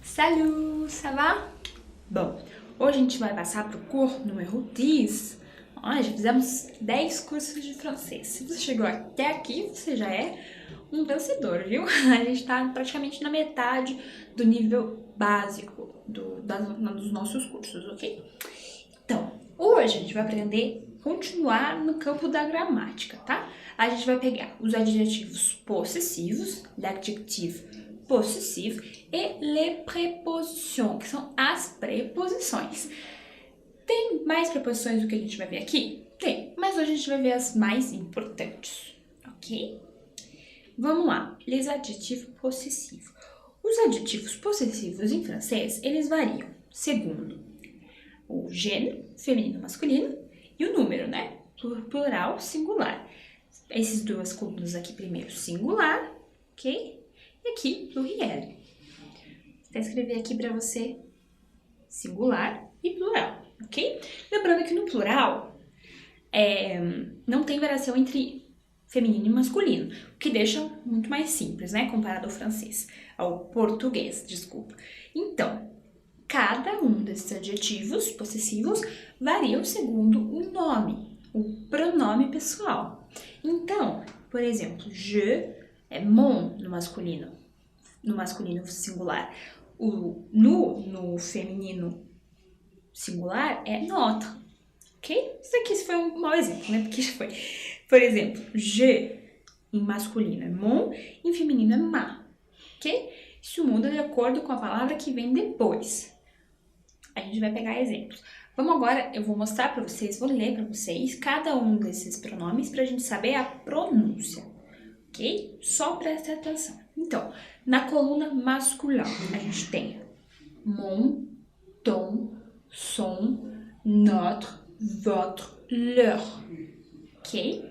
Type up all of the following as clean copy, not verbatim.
Salut, ça va? Bom, hoje a gente vai passar para o cours número 10. Já fizemos 10 cursos de francês. Se você chegou até aqui, você já é um vencedor, viu? A gente está praticamente na metade do nível básico dos nossos cursos, ok? Então, hoje a gente vai aprender a continuar no campo da gramática, tá? A gente vai pegar os adjetivos possessivos, l'adjectif possessivo, e les prépositions, que são as preposições. Tem mais preposições do que a gente vai ver aqui? Tem, mas hoje a gente vai ver as mais importantes, ok? Vamos lá, les adjetifs possessivos. Os adjetivos possessivos em francês, eles variam segundo o gênero, feminino, masculino, e o número, né? Plural, singular. Essas duas colunas aqui primeiro, singular, ok? E aqui, pluriel. Vou escrever aqui para você singular e plural, ok? Lembrando que no plural não tem variação entre feminino e masculino, o que deixa muito mais simples, né? Comparado ao francês, ao português, desculpa. Então, cada um desses adjetivos possessivos varia segundo o nome, o pronome pessoal. Então, por exemplo, je é mon no masculino singular. O no feminino singular é notre, ok? Isso aqui foi um mau exemplo, né? Porque foi, por exemplo, je em masculino é mon, em feminino é ma, ok? Isso muda de acordo com a palavra que vem depois. A gente vai pegar exemplos. Vamos agora, eu vou mostrar para vocês, vou ler para vocês cada um desses pronomes para a gente saber a pronúncia, ok? Só presta atenção. Então, na coluna masculina, a gente tem mon, ton, son, notre, votre, leur, ok?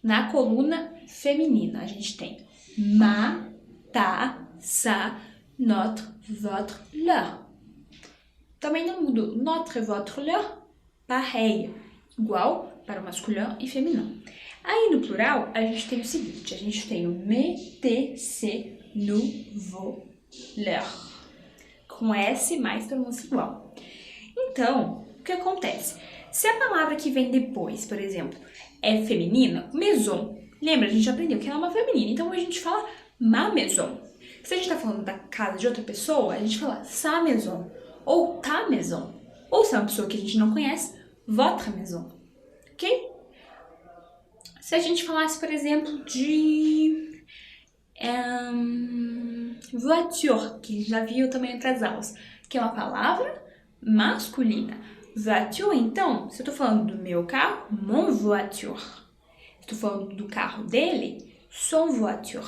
Na coluna feminina, a gente tem ma, ta, sa, notre, votre, leur. Também não muda notre, votre, leur, pareil, igual para o masculino e feminino. Aí no plural, a gente tem o seguinte, a gente tem o me, te, se, nous, vos, leur, com S mais pronúncia igual. Então, o que acontece? Se a palavra que vem depois, por exemplo, é feminina, maison, lembra, a gente aprendeu que ela é uma feminina, então a gente fala ma maison. Se a gente está falando da casa de outra pessoa, a gente fala sa maison, ou ta maison. Ou se é uma pessoa que a gente não conhece, votre maison, ok? Se a gente falasse, por exemplo, de voiture, que já viu também em outras aulas, que é uma palavra masculina. Voiture, então, se eu tô falando do meu carro, mon voiture. Se eu tô falando do carro dele, son voiture.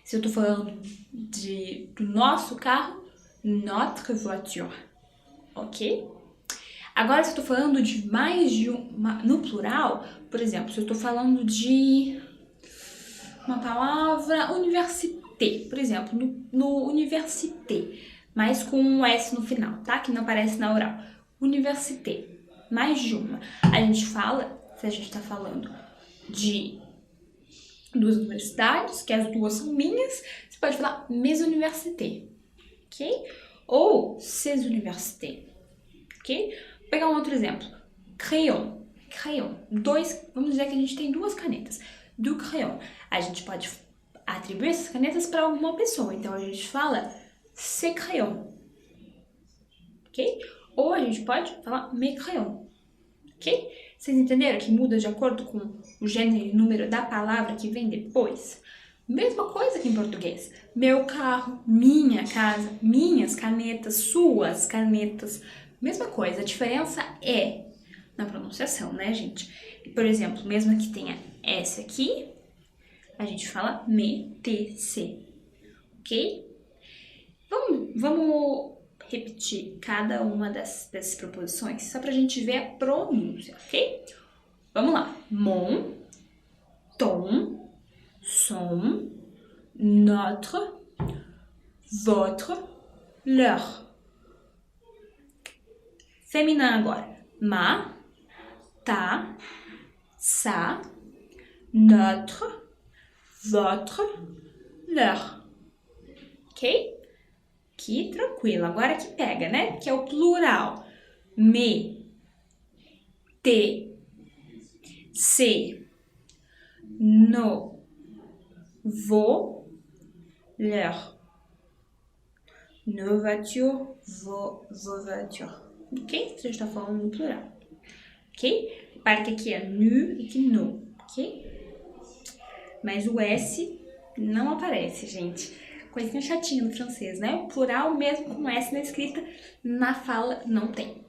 Se eu tô falando do nosso carro, notre voiture. Ok? Agora, se eu tô falando de mais de uma, no plural, por exemplo, se eu tô falando de uma palavra université, por exemplo, no université, mas com um S no final, tá? Que não aparece na oral. Université, mais de uma. A gente fala, se a gente tá falando de duas universidades, que as duas são minhas, você pode falar mes universités, ok? Ou ces universités, ok? Vou pegar um outro exemplo. Crayon. Crayon. Vamos dizer que a gente tem duas canetas. Do crayon. A gente pode atribuir essas canetas para alguma pessoa. Então, a gente fala ce crayon. Ok? Ou a gente pode falar mes crayons. Ok? Vocês entenderam que muda de acordo com o gênero e número da palavra que vem depois? Mesma coisa que em português. Meu carro, minha casa, minhas canetas, suas canetas. Mesma coisa, a diferença é na pronunciação, né, gente? Por exemplo, mesmo que tenha S aqui, a gente fala me, te, se, ok? Vamos repetir cada uma dessas preposições, só pra gente ver a pronúncia, ok? Vamos lá. Mon, ton, son, notre, votre, leur. Féminin agora. Ma, ta, sa, notre, votre, leur. Ok? Que tranquilo. Agora que pega, né? Que é o plural. Me, te, se, no, vos, leur. Nos voitures, vos voitures. Ok? Você está falando no plural. Ok? Repare que aqui é nu e que no. Ok? Mas o S não aparece, gente. Coisinha chatinha no francês, né? O plural, mesmo com S na escrita, na fala não tem.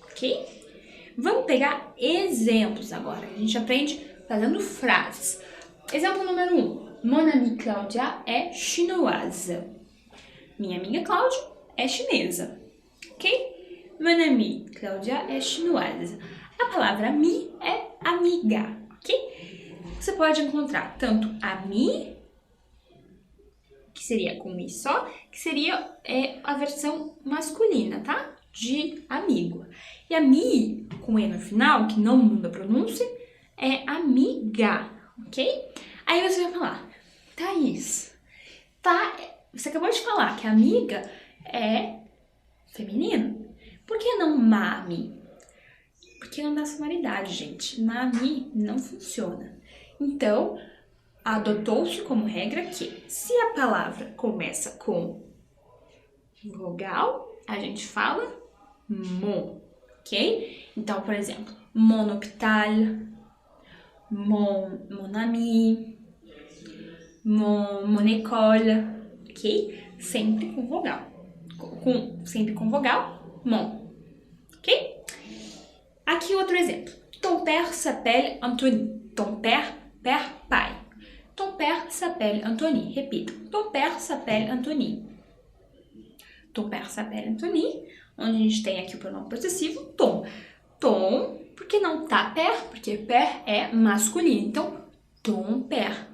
Ok? Vamos pegar exemplos agora. A gente aprende fazendo frases. Exemplo número 1. Mon amie Claudia é chinoise. Minha amiga Cláudia é chinesa. Ok? Mon amie Claudia é chinoise. A palavra ami é amiga. Ok? Você pode encontrar tanto ami, que seria com mi só, que seria a versão masculina, tá? De amigo. E ami, com e no final, que não muda a pronúncia, é amiga, ok? Aí você vai falar, Thaís, tá? Você acabou de falar que amiga é feminino. Por que não mami? Porque não dá sonoridade, gente. Mami não funciona. Então, adotou-se como regra que se a palavra começa com vogal, a gente fala mon, ok? Então, por exemplo, mon hôpital, mon ami, mon école, ok? Sempre com vogal. Sempre com vogal, mon, ok? Aqui outro exemplo. Ton père s'appelle Anthony. Ton père, pai. Ton père s'appelle Anthony. Repita. Ton père s'appelle Anthony. Ton père s'appelle Anthony. Onde a gente tem aqui o pronome possessivo, ton. Ton, porque não tá père? Porque père é masculino. Então, ton père.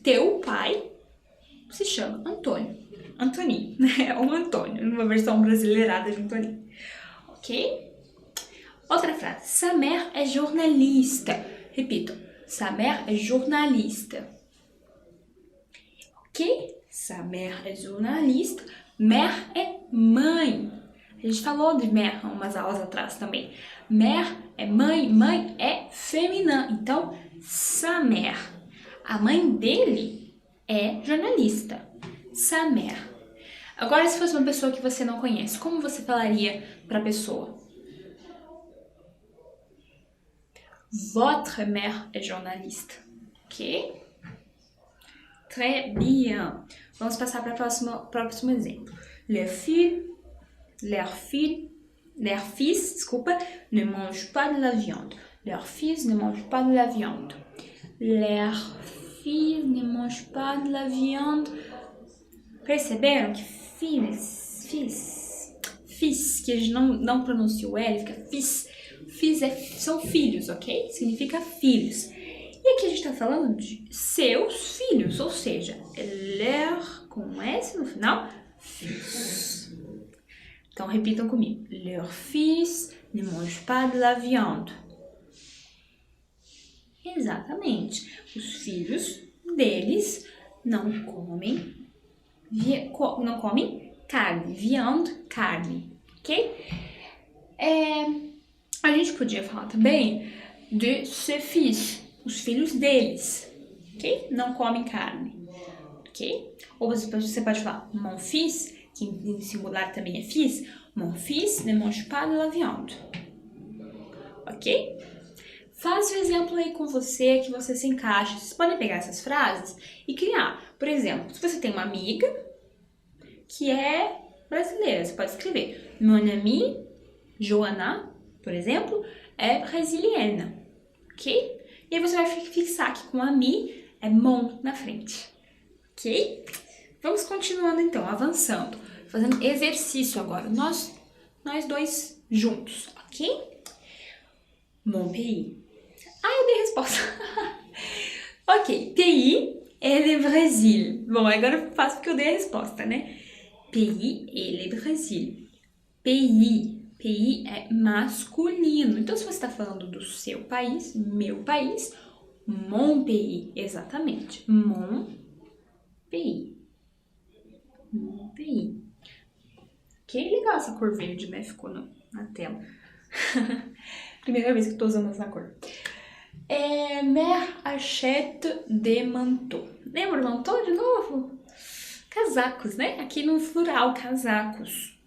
Teu pai se chama Antônio. Anthony. Ou Antônio, numa versão brasileirada de Anthony. Ok? Outra frase. Sa mère est journaliste. Repito. Sa mère est journaliste. Ok? Sa mère est journaliste. Mère é mãe. A gente falou de mère umas aulas atrás também. Mère é mãe, mãe é feminina. Então, sa mère. A mãe dele é jornalista. Sa mère. Agora, se fosse uma pessoa que você não conhece, como você falaria para a pessoa? Votre mère est journaliste. Ok? Très bien. Vamos passar para o próximo exemplo. Leur fils, ne mange pas de la viande. Leur fils ne mange pas de la viande. Leur fils ne mange pas de la viande. Perceberam que fils, que a gente não pronuncia o L, fica fils. Fils são filhos, ok? Significa filhos. E aqui a gente está falando de seus filhos, ou seja, leur, com S no final, fils. Então, repitam comigo. Leur fils ne mange pas de la viande. Exatamente. Os filhos deles não comem carne. Viande, carne. Ok? A gente podia falar também de ses fils, os filhos deles, ok? Não comem carne, ok? Ou você pode falar mon fils, que em singular também é fils, mon fils ne mange pas de la viande, ok? Faça o exemplo aí com você, que você se encaixa. Vocês podem pegar essas frases e criar. Por exemplo, se você tem uma amiga que é brasileira, você pode escrever mon amie Joana, por exemplo, é brasiliana, ok? E aí você vai fixar que com a mi é mon na frente, ok? Vamos continuando então, avançando, fazendo exercício agora, nós dois juntos, ok? Mon pays. Eu dei resposta. Ok, pays é le Brasil. Bom, agora eu faço porque eu dei a resposta, né? Pays é le Brasil. Pays é masculino. Então, se você está falando do seu país, meu país, mon pays, exatamente. Mon pays. Mon pays. Que legal essa cor verde, né? Ficou na tela. Primeira vez que tô usando essa cor. Mère achète des manteaux. Lembra do manteau de novo? Casacos, né? Aqui no plural, casacos.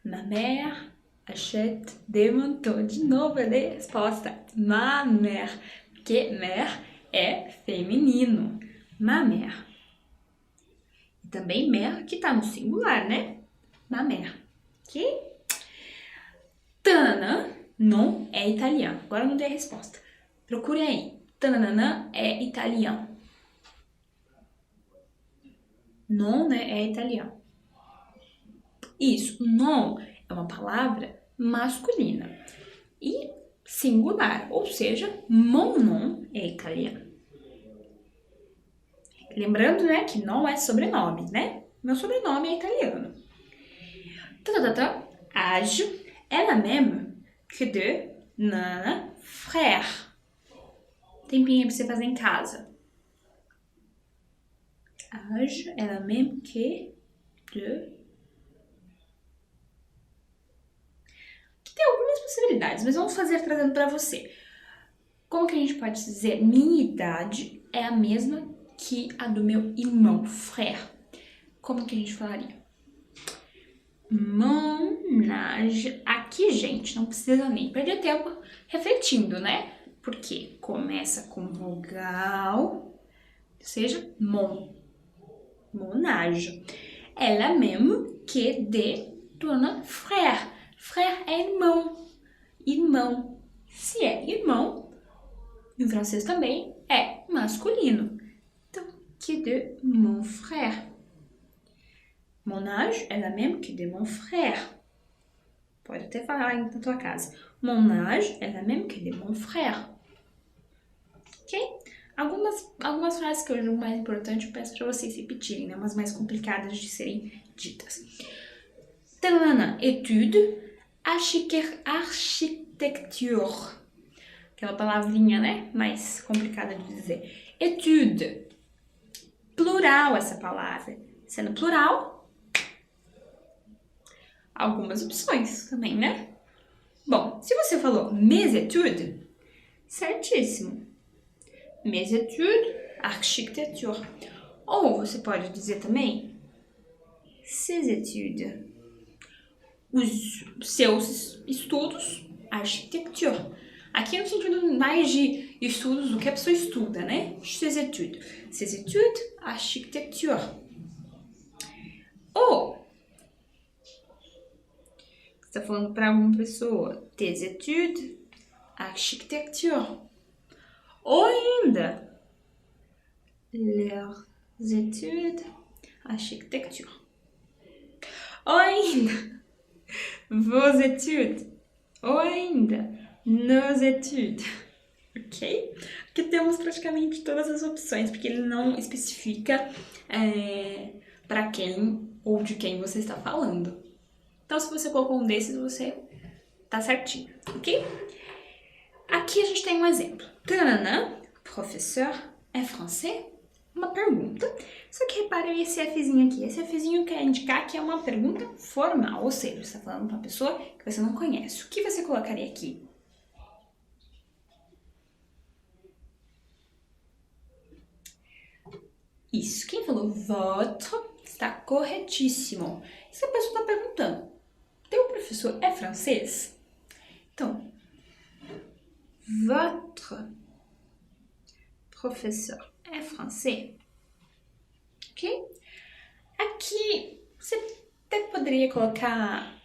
Ma mère achète des manteaux. De novo, a resposta. Ma mère. Porque mère é feminino. Ma mère. E também mère que tá no singular, né? Ma mère. Ok? Tananã não é italiano. Agora não dei a resposta. Procure aí. Tananã é italiano. Non, né, é italiano. Isso, non é uma palavra masculina e singular, ou seja, mon nom é italiano. Lembrando, né, que não é sobrenome, né? Meu sobrenome é italiano. Âge est la même que de mon frère. Tempinho pra você fazer em casa. Âge est la même que de... Tem algumas possibilidades, mas vamos fazer trazendo para você. Como que a gente pode dizer? Minha idade é a mesma que a do meu irmão, frère. Como que a gente falaria? Mon âge. Aqui, gente, não precisa nem perder tempo refletindo, né? Porque começa com vogal, ou seja, mon âge. É la même que de ton frère. Frère é irmão. Irmão. Se é irmão, em francês também é masculino. Então, que de mon frère. Mon âge est la même que de mon frère. Pode até falar aí na tua casa. Mon âge est la même que de mon frère. Ok? Algumas frases que eu julgo mais importante eu peço para vocês repetirem, né? Umas mais complicadas de serem ditas. Tanana, étude, architecture. Aquela palavrinha, né? Mais complicada de dizer. Étude. Plural essa palavra. Sendo plural, algumas opções também, né? Bom, se você falou mes études, certíssimo. Mes études, architecture. Ou você pode dizer também ses études. Os seus estudos, architecture. Aqui no sentido mais de estudos do que a pessoa estuda, né? Ses études. Ses études, architecture. Ou você está falando para alguma pessoa, tes études, architecture. Ou ainda, leurs études, architecture. Ou ainda, vos études. Ou ainda, nos études. Ok? Aqui temos praticamente todas as opções, porque ele não especifica para quem ou de quem você está falando. Então, se você colocou um desses, você tá certinho, ok? Aqui a gente tem um exemplo. Tanana, professeur é français? Uma pergunta. Só que repare esse Fzinho aqui. Esse Fzinho quer indicar que é uma pergunta formal, ou seja, você está falando para uma pessoa que você não conhece. O que você colocaria aqui? Isso. Quem falou votre está corretíssimo. Se a pessoa está perguntando, teu professor é francês? Então, votre professeur é francês? Ok? Aqui, você até poderia colocar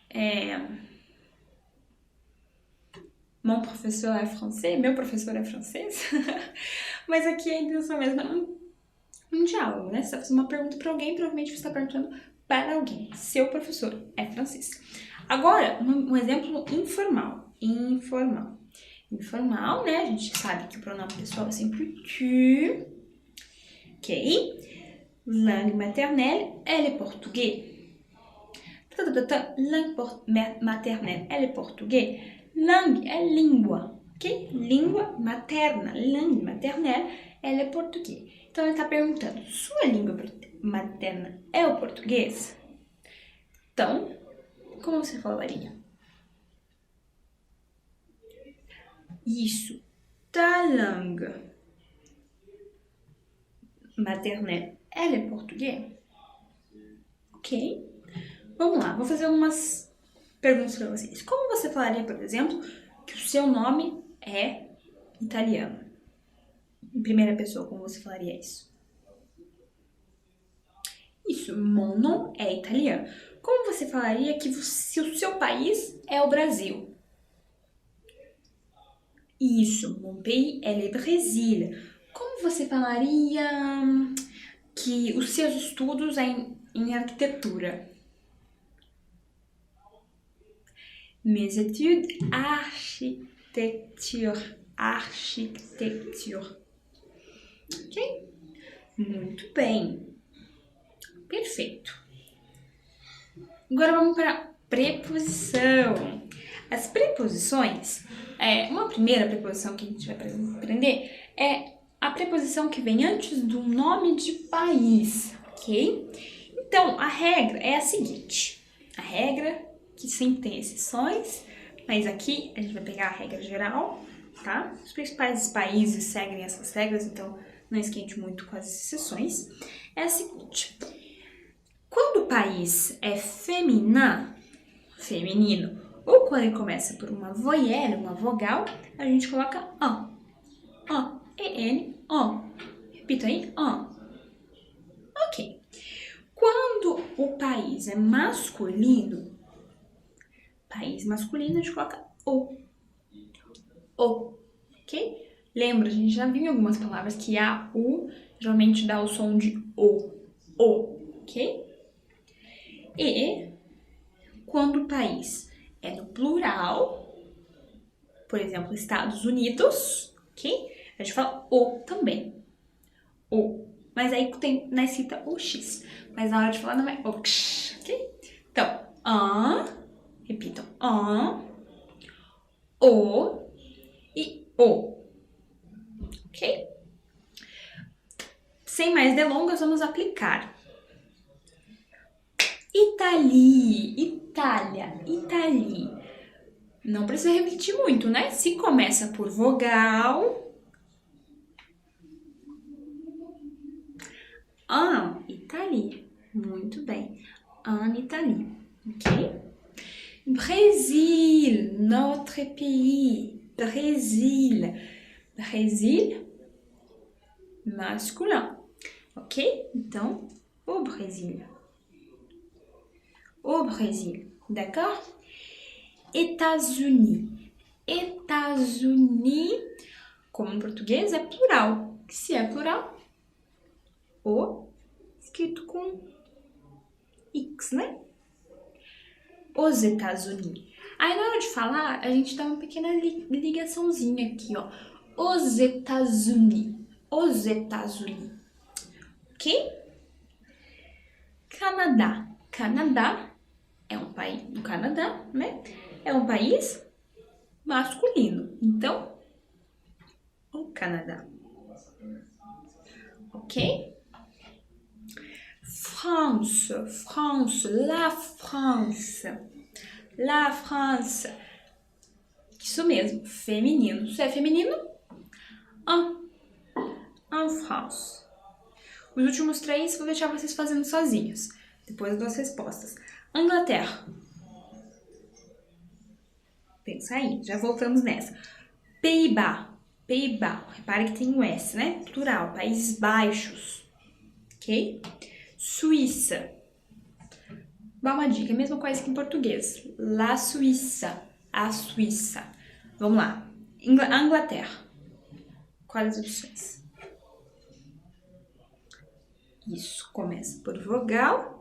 mon professeur é francês, meu professor é francês. Mas aqui a intenção mesmo é um diálogo, né? Você está fazendo uma pergunta para alguém, provavelmente você está perguntando para alguém. Seu professor é francês. Agora, um exemplo informal. Informal, né? A gente sabe que o pronome pessoal é sempre tu. Ok? Langue maternelle, elle est portugais. Langue maternelle, elle est portugais. Langue é língua, ok? Língua materna, langue maternelle, ela é português. Então, ele está perguntando, sua língua materna é o português? Então, como você falaria? Isso. Ta langue maternelle, ela é português? Ok? Vamos lá, vou fazer umas perguntas para vocês. Como você falaria, por exemplo, que o seu nome é italiano? Em primeira pessoa, como você falaria isso? Isso, mon nom é italiano. Como você falaria que se o seu país é o Brasil? Isso, mon pays é le Brésil. Como você falaria que os seus estudos é em arquitetura? Mes études, architecture. Architecture. Ok? Muito bem. Perfeito. Agora vamos para preposição. As preposições, uma primeira preposição que a gente vai aprender é a preposição que vem antes do nome de país, ok? Então, a regra é a seguinte. A regra, que sempre tem exceções, mas aqui a gente vai pegar a regra geral, tá? Os principais países seguem essas regras, então não esquente muito com as exceções. É a seguinte. Quando o país é feminino, ou quando ele começa por uma voyelle, uma vogal, a gente coloca an. An, E-N, an. Repita aí, an. Ok. Quando o país é masculino, a gente coloca o. O, ok? Lembra, a gente já viu em algumas palavras que a U geralmente dá o som de O, ok? E quando o país é no plural, por exemplo, Estados Unidos, ok? A gente fala o também. O. Mas aí tem na escrita o X. Mas na hora de falar não é o X, ok? Então, repitam, o e o. Ok? Sem mais delongas, vamos aplicar. Itália. Não precisa repetir muito, né? Se começa por vogal, Italie. Muito bem. Italie. Ok? Brésil, notre pays. Brésil, masculin. Ok? Então, au Brésil. D'accord? États-Unis, como em português, é plural. Se é plural, o escrito com X, né? Os États-Unis. Aí na hora de falar, a gente dá uma pequena ligaçãozinha aqui, ó. Os États-Unis. Ok? Canadá é um país, o Canadá, né? É um país masculino. Então, o Canadá. Ok? France, la France. Isso mesmo, feminino. Se é feminino, en France. Os últimos 3 vou deixar vocês fazendo sozinhos, depois das respostas. Inglaterra. Pensa aí, já voltamos nessa. Pays-Bas. Repare que tem um S, né? Plural, Países Baixos. Ok? Suíça. Dá uma dica, mesma coisa que em português. La Suíça. A Suíça. Vamos lá. Inglaterra. Quais as opções? Isso, começa por vogal.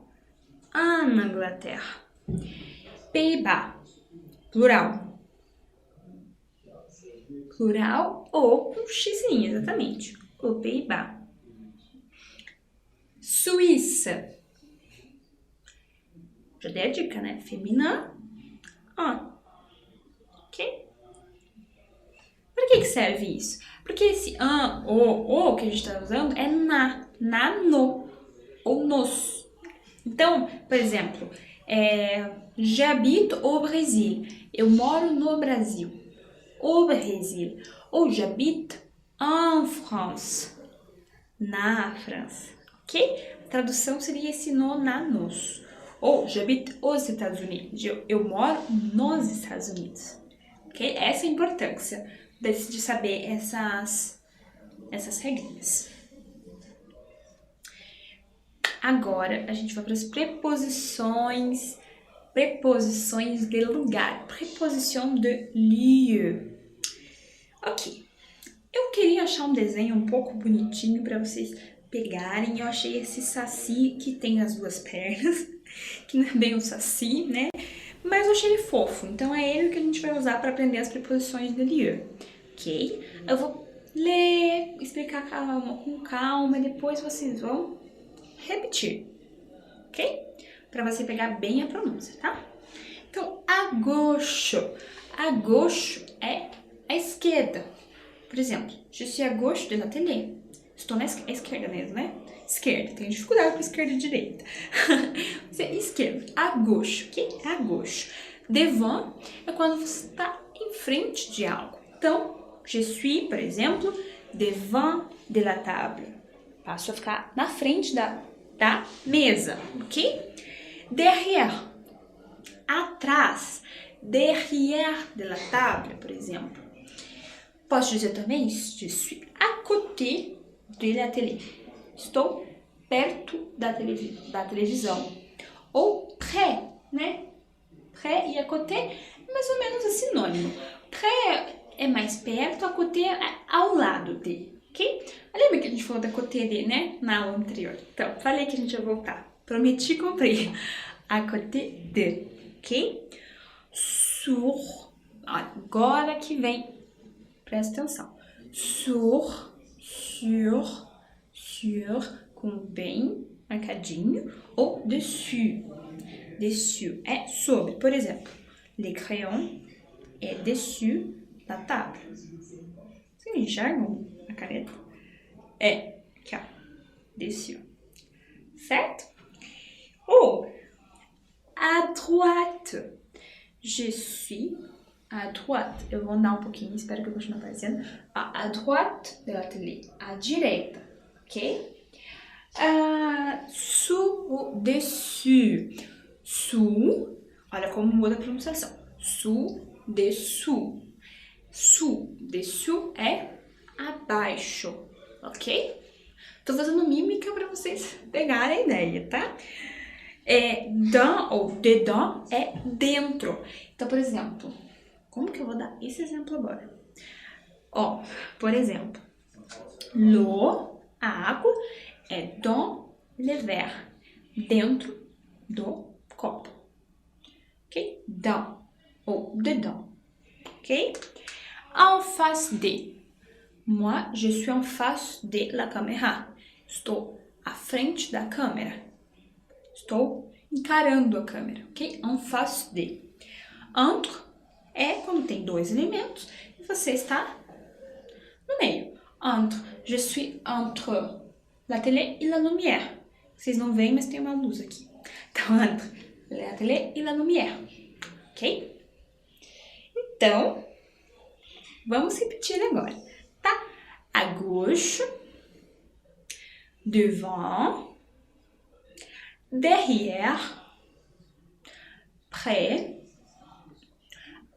Na Inglaterra. Pays-Bas. Plural ou com xizinho, exatamente. O Pays-Bas. Suíça. Já dei a dica, né? Feminino. Ok? Para que serve isso? Porque esse o que a gente está usando é no ou nos. Então, por exemplo, J'habite au Brésil. Eu moro no Brasil. Au Brasil. Ou j'habite en France. Na França. Ok? A tradução seria esse no, na, nos. Ou j'habite aux États-Unis. Eu moro nos Estados Unidos. Ok? Essa é a importância de saber essas regrinhas. Agora, a gente vai para as preposições de lugar. Preposition de lieu. Ok. Eu queria achar um desenho um pouco bonitinho para vocês pegarem. Eu achei esse saci que tem as duas pernas, que não é bem um saci, né? Mas eu achei ele fofo, então é ele que a gente vai usar para aprender as preposições de lieu, ok? Eu vou ler, explicar com calma, e depois vocês vão repetir, ok? Para você pegar bem a pronúncia, tá? Então, à gauche. À gauche é à esquerda. Por exemplo, je suis à gauche de la télé. Estou na esquerda mesmo, né? Esquerda. Tenho dificuldade com esquerda e direita. Você é esquerda. À gauche, ok? À gauche. Devant é quando você está em frente de algo. Então, je suis, por exemplo, devant de la table. Passo a ficar na frente da mesa, ok? Derrière. Atrás. Derrière de la table, por exemplo. Posso dizer também, je suis à côté de la télé. Estou perto da televisão. Ou près, né? Près e à côté é mais ou menos sinônimo. Près é mais perto, à côté é ao lado de, ok? Lembra que a gente falou da côté de, né? Na aula anterior. Então, falei que a gente ia voltar. Prometi, comprei. À côté de, ok? Sur. Agora que vem. Presta atenção. Sur, com bem marcadinho, ou dessus. Dessus é sobre. Por exemplo, le crayon é dessus da table. Vocês enxergam a caneta? É, aqui ó, dessus. Certo? Ou, à droite. Je suis à droite. Eu vou andar um pouquinho, espero que eu continue aparecendo. À droite de la télé. À direita, ok? Sous ou dessus. Sous, olha como muda a pronunciação. Sous, dessous. Sous, dessous é abaixo, ok? Tô fazendo mímica para vocês pegarem a ideia, tá? Dans ou dedans é dentro. Então, por exemplo, como que eu vou dar esse exemplo agora? Ó, por exemplo, l'eau, a água, é dans le verre, dentro do copo. Ok? Dans ou dedans. Ok? En face de. Moi, je suis en face de la caméra. Estou à frente da câmera. Estou encarando a câmera, ok? En face de. Entre é quando tem dois elementos e você está no meio. Entre. Je suis entre la télé e la lumière. Vocês não veem, mas tem uma luz aqui. Então, entre la télé e la lumière. Ok? Então, vamos repetir agora, tá? À gauche, devant, derrière, près,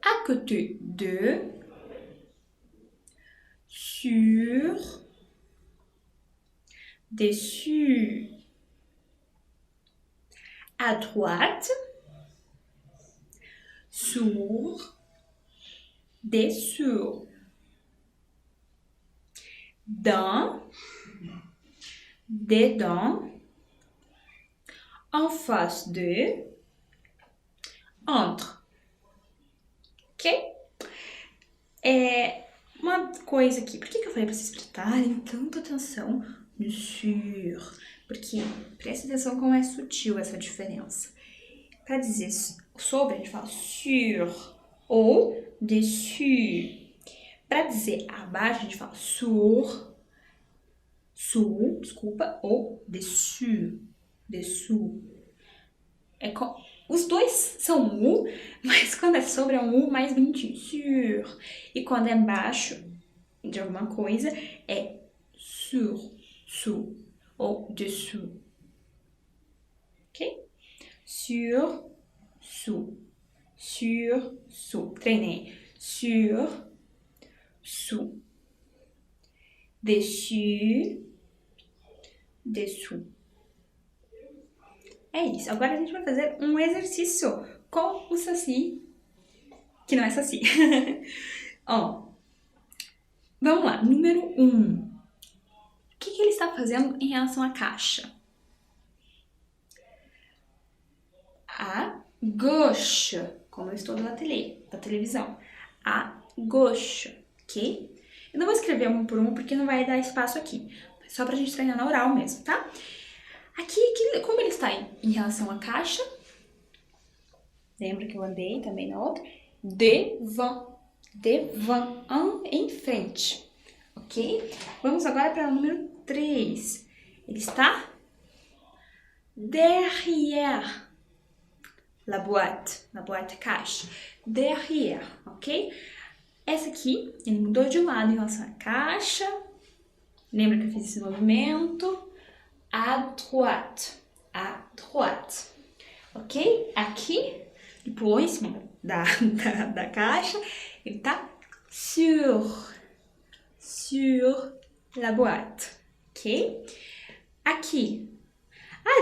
à côté de, sur, dessus, à droite, sur, dessous, dans, dedans, en face de, entre. Ok? Uma coisa aqui, por que eu falei para vocês prestarem tanta atenção no sur? Porque presta atenção como é sutil essa diferença. Para dizer sobre, a gente fala sur ou dessus. Para dizer abaixo, a gente fala sur, desculpa, ou dessus, dessous. Os dois são U, mas quando é sobre é um U mais bonitinho. Sur. E quando é embaixo de alguma coisa é sur, sous ou dessous. Ok? Sur, sous. Sur, sous. Treinei. Sur, sous. Dessus, dessous. É isso. Agora a gente vai fazer um exercício com o Saci, que não é Saci. Ó, vamos lá. Número 1. O que ele está fazendo em relação à caixa? À gauche, como eu estou na da televisão. À gauche, ok? Eu não vou escrever um por um porque não vai dar espaço aqui. Só pra gente treinar na oral mesmo, tá? Aqui, como ele está em relação à caixa? Lembra que eu andei também na outra? Devant. Devant. Em frente. Ok? Vamos agora para o número 3. Ele está derrière la boîte. La boîte é caixa. Derrière, ok? Essa aqui, ele mudou de lado em relação à caixa. Lembra que eu fiz esse movimento? À droite. À droite. Ok? Aqui, ele pulou em cima da caixa. Ele tá sur la boîte. Ok? Aqui.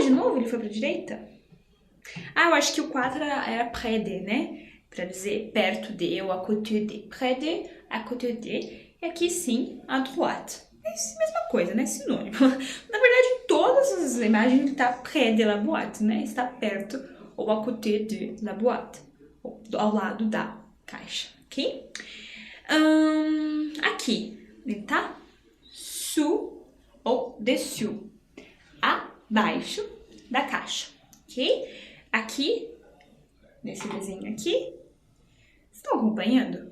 De novo ele foi pra direita? Eu acho que o 4 era près de, né? Pra dizer perto de ou à côté de. Près de, à côté de. E aqui sim, à droite. É a mesma coisa, né? Sinônimo. Na verdade, em todas as imagens ele tá près de la boîte, né? Está perto ou à côté de la boîte. Ou ao lado da caixa, ok? Aqui, ele tá sous ou dessous. Abaixo da caixa, ok? Aqui, nesse desenho aqui, vocês estão acompanhando?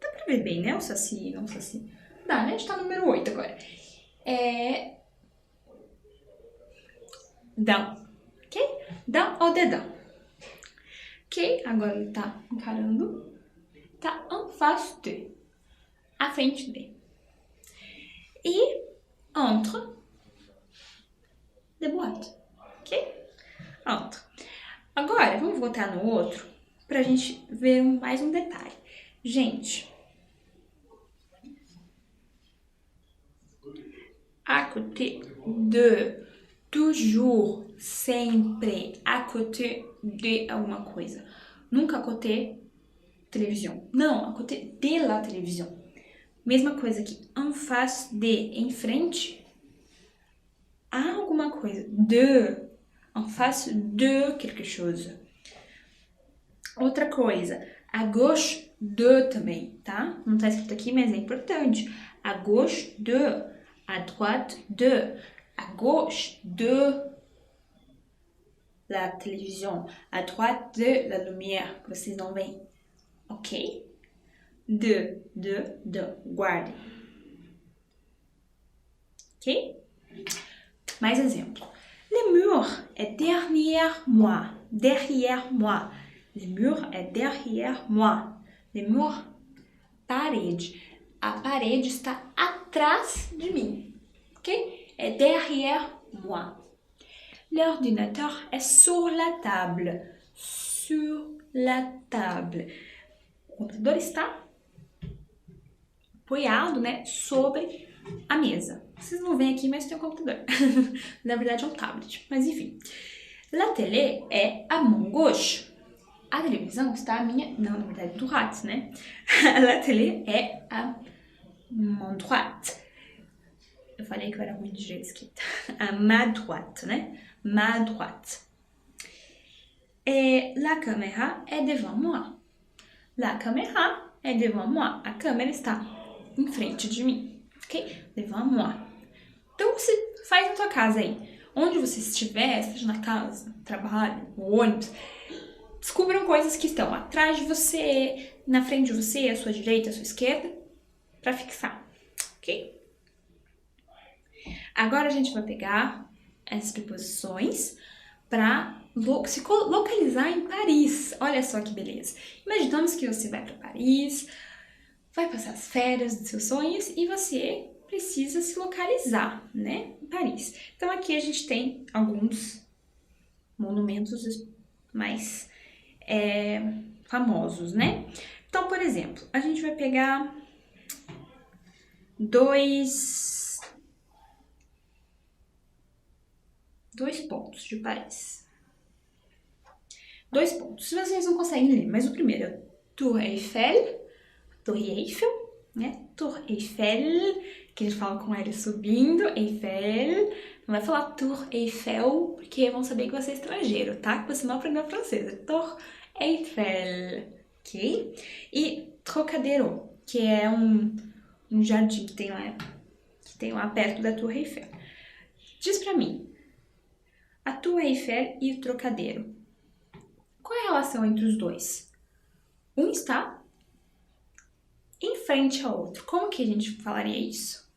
Dá pra ver bem, né? O Saci, não o Saci. Dá, né? A gente tá no número 8 agora. Dão, ok? Dão ou dedão. Ok? Agora ele tá encarando. Tá en face de. À frente de. E entre de boîte. Ok? Pronto. Agora, vamos voltar no outro pra gente ver mais um detalhe. Gente, à côté de, toujours, sempre, à côté de alguma coisa. Nunca à côté televisão. Não, à côté de la televisão. Mesma coisa aqui, en face de, em frente, há alguma coisa. De, en face de quelque chose. Outra coisa, à gauche de também, tá? Não tá escrito aqui, mas é importante. À gauche de, à droite de, à gauche de la télévision, à droite de la lumière, que vocês não veem, ok? De, guardem. Ok? Mais exemplo. Le mur est derrière moi. Derrière moi. Le mur est derrière moi. Le mur, parede. A parede está atrás de mim. Ok? É derrière moi. L'ordinateur est sur la table. Sur la table. O computador está apoiado, né, sobre a mesa. Vocês não veem aqui, mas tem um computador. Na verdade é um tablet, mas enfim. La télé é à mon gauche. A televisão está à minha... Não, na verdade, droite, né? La télé é à mon droite. Eu falei que eu era ruim de direita e esquerda. À ma droite, né? Ma droite. Et la caméra est devant moi. La caméra est devant moi. A câmera está em frente de mim, ok? Devant moi. Então, você faz na tua casa aí. Onde você estiver, seja na casa, no trabalho, no ônibus, descubram coisas que estão atrás de você, na frente de você, à sua direita, à sua esquerda, para fixar, ok? Agora a gente vai pegar as preposições para se localizar em Paris. Olha só que beleza. Imaginamos que você vai para Paris, vai passar as férias dos seus sonhos e você precisa se localizar, né, em Paris. Então aqui a gente tem alguns monumentos mais famosos, né? Então, por exemplo, a gente vai pegar dois pontos de Paris. 2 pontos. Se vocês não conseguem ler, mas o primeiro é Torre Eiffel, né? Tour Eiffel, que a gente fala com L subindo, Eiffel. Não vai falar Tour Eiffel, porque vão saber que você é estrangeiro, tá? Que você não aprendeu francês. É Tour Eiffel, ok? E Trocadero, que é um jardim que tem lá perto da Tour Eiffel. Diz pra mim, a Tour Eiffel e o Trocadero, qual é a relação entre os dois? Um está em frente ao outro. Como que a gente falaria isso?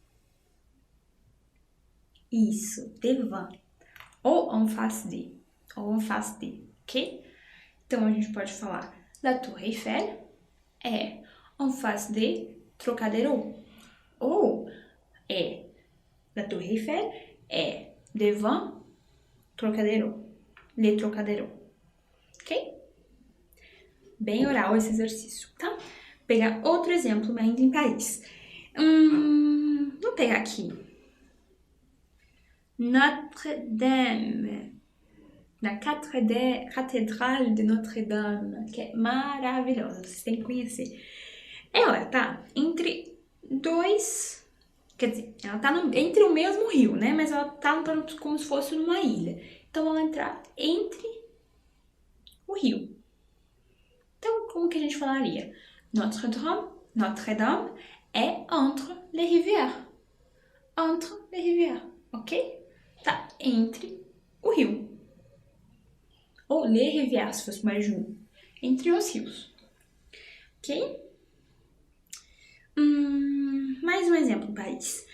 Isso, devant. Ou en face de. Ou en face de, ok? Então, a gente pode falar da Tour Eiffel é en face de Trocadero. Ou da Tour Eiffel é devant Trocadero. Le Trocadero. Ok? Bem oral esse exercício, tá? Vou pegar outro exemplo ainda em Paris. Vou pegar aqui. Notre-Dame. Na Catedral de Notre-Dame, que é maravilhosa, vocês têm que conhecer. Ela tá entre dois... Quer dizer, ela tá entre o mesmo rio, né? Mas ela tá como se fosse numa ilha. Então, ela entrar entre o rio. Então, como que a gente falaria? Notre-Dame é entre les rivières. Entre les rivières, ok? Tá entre o rio. Ou les rivières, se fosse mais de um. Entre os rios. Ok? Mais um exemplo, país.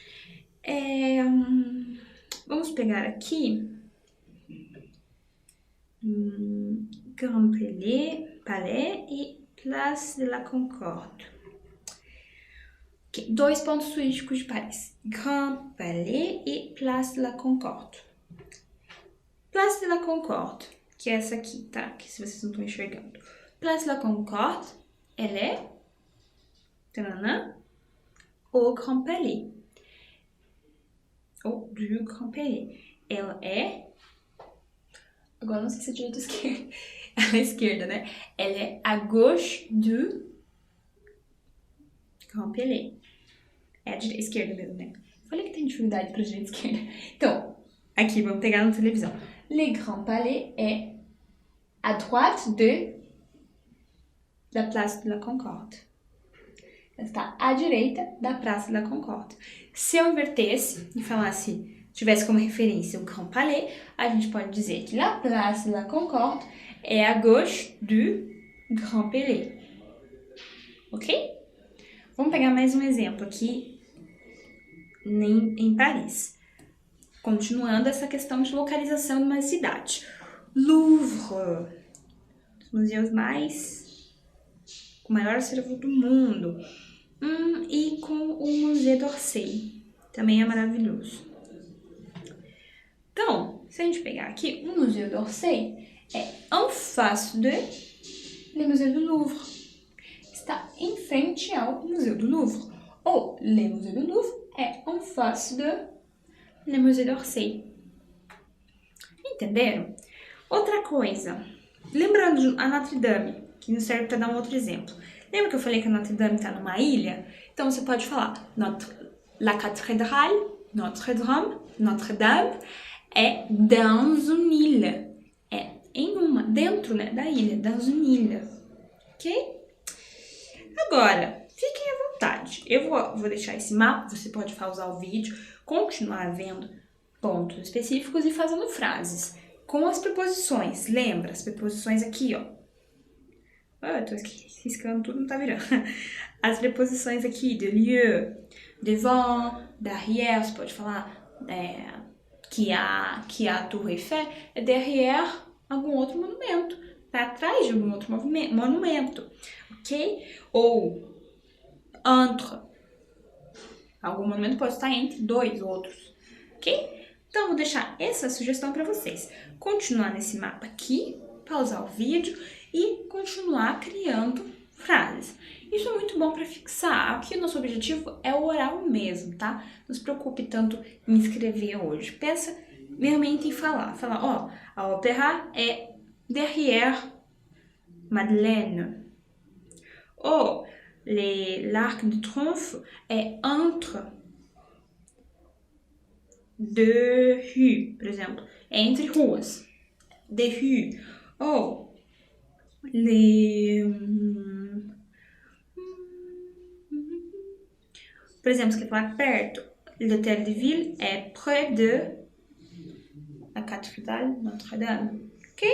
Vamos pegar aqui Grand Palais e Place de la Concorde. Okay. 2 pontos turísticos de Paris. Grand Palais e Place de la Concorde. Place de la Concorde, que é essa aqui, tá? Que se vocês não estão enxergando. Place de la Concorde, ela é au Grand Palais. Ou du Grand Palais. Ela é... Agora não sei se é direita ou esquerda. Ela é esquerda, né? Ela é à gauche du Grand Palais. É a esquerda mesmo, né? Falei que tem dificuldade para direita e esquerda. Então, aqui, vamos pegar na televisão. Le Grand Palais é à droite da Place de la Concorde. Ela está à direita da Praça de la Concorde. Se eu invertesse e falasse, tivesse como referência o Grand Palais, a gente pode dizer que la Place de la Concorde é à gauche du Grand Palais. Ok? Vamos pegar mais um exemplo aqui em Paris. Continuando essa questão de localização de uma cidade. Louvre, os museus com o maior acervo do mundo. E com o Museu d'Orsay, também é maravilhoso. Então, se a gente pegar aqui, o Museu d'Orsay é en face le Museu do Louvre. Está em frente ao Museu do Louvre. Ou le Museu do Louvre é en face le Museu d'Orsay. Entenderam? Outra coisa, lembrando a Notre-Dame, que nos serve para dar um outro exemplo. Lembra que eu falei que a Notre-Dame está numa ilha? Então você pode falar la cathédrale, Notre-Dame é dans une île. É dentro, né, da ilha, dans une île. Ok? Agora, fiquem à vontade. Eu vou deixar esse mapa, você pode pausar o vídeo, continuar vendo pontos específicos e fazendo frases. Com as preposições, lembra? As preposições aqui, ó. Eu tô riscando tudo, não tá virando. As preposições aqui, de lieu, devant, derrière, você pode falar que a Tour Eiffel é derrière algum outro monumento, tá atrás de algum outro monumento, ok? Ou entre, algum monumento pode estar entre dois outros, ok? Então, vou deixar essa sugestão para vocês. Continuar nesse mapa aqui, pausar o vídeo e continuar criando frases. Isso é muito bom para fixar. Aqui o nosso objetivo é o oral mesmo, tá? Não se preocupe tanto em escrever hoje. Pensa realmente em falar. Falar, ó, a ópera é derrière Madeleine. Ou l'Arc de Triomphe é entre deux rues, por exemplo. É entre ruas. Des rues. Ou por exemplo, você quer falar perto. L'hôtel de ville é près de a cathédrale Notre-Dame. Ok?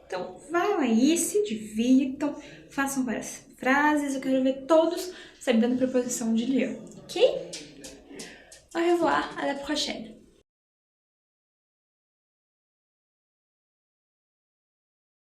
Então, vão aí, se divirtam, façam várias frases. Eu quero ver todos sabendo a preposição de lieu. Ok? Au revoir, à la prochaine.